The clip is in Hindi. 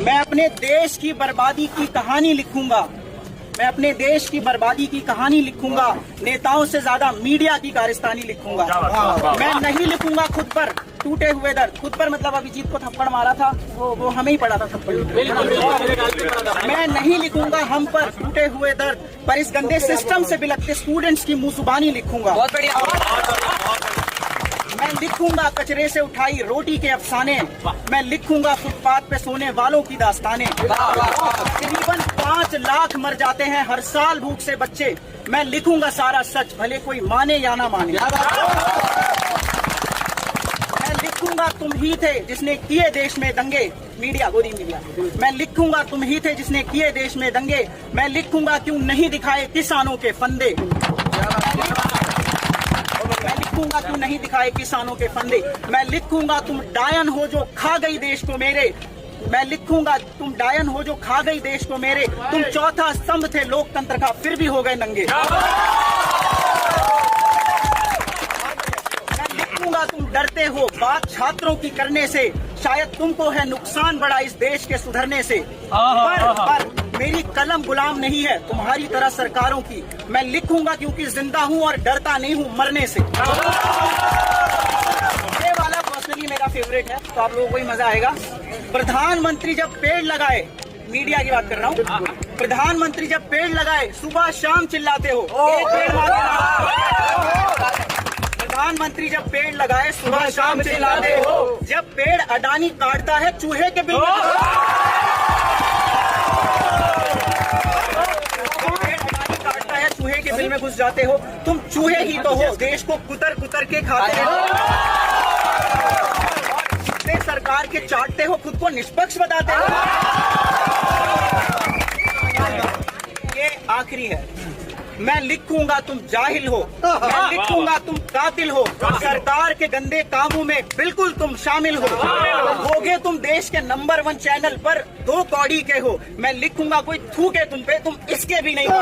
मैं अपने देश की बर्बादी की कहानी लिखूंगा। मैं अपने देश की बर्बादी की कहानी लिखूंगा। नेताओं से ज्यादा मीडिया की कारस्तानी लिखूंगा। मैं नहीं लिखूंगा खुद पर टूटे हुए दर्द। खुद पर मतलब अभिजीत को थप्पड़ मारा था, वो हमें ही पड़ा था थप्पड़। मैं नहीं लिखूंगा हम पर टूटे हुए दर्द, पर इस गंदे सिस्टम से बिलखते स्टूडेंट्स की मुंहजुबानी लिखूंगा। बहुत बढ़िया। मैं लिखूंगा कचरे से उठाई रोटी के अफसाने। मैं लिखूंगा फुटपाथ पे सोने वालों की दास्तानें। तकरीबन 5 लाख मर जाते हैं हर साल भूख से बच्चे। मैं लिखूंगा सारा सच, भले कोई माने या ना माने। मैं लिखूंगा तुम ही थे जिसने किए देश में दंगे। मीडिया, गोदी मीडिया। मैं लिखूंगा तुम ही थे जिसने किए देश में दंगे। मैं लिखूंगा क्यों नहीं दिखाए किसानों के फंदे। मैं लिखूंगा क्यों नहीं दिखाए किसानों के फंदे। मैं लिखूंगा तुम डायन हो जो खा गई देश को मेरे। मैं लिखूंगा तुम डायन हो जो खा गई देश को मेरे। तुम चौथा स्तंभ थे लोकतंत्र का, फिर भी हो गए नंगे। मैं लिखूंगा तुम डरते हो बात छात्रों की करने से। शायद तुमको है नुकसान बड़ा इस देश के सुधरने से। पर मेरी कलम गुलाम नहीं है तुम्हारी तरह सरकारों की। मैं लिखूंगा क्योंकि जिंदा हूँ और डरता नहीं हूँ मरने से। ये वाला पर्सनली मेरा फेवरेट है, तो आप लोगों को ही मजा आएगा। प्रधानमंत्री जब पेड़ लगाए, मीडिया की बात कर रहा हूँ। प्रधानमंत्री जब पेड़ लगाए सुबह शाम चिल्लाते हो एक पेड़ प्रधानमंत्री जब पेड़ लगाए सुबह शाम चिल्लाते हो। जब पेड़ अडानी काटता है चूहे के बिल चूहे के बिल में घुस जाते हो। तुम चूहे ही तो हो, देश को कुतर कुतर के खाते हो। जितने सरकार के चाटते हो खुद को निष्पक्ष बताते हो। ये आखिरी है। मैं लिखूंगा तुम जाहिल हो। मैं लिखूंगा तुम कातिल हो। सरकार के गंदे कामों में बिल्कुल तुम शामिल हो। होगे तुम देश के नंबर 1 चैनल पर 2 कौड़ी के हो। मैं लिखूंगा कोई थूके तुम पे, तुम इसके भी नहीं हो।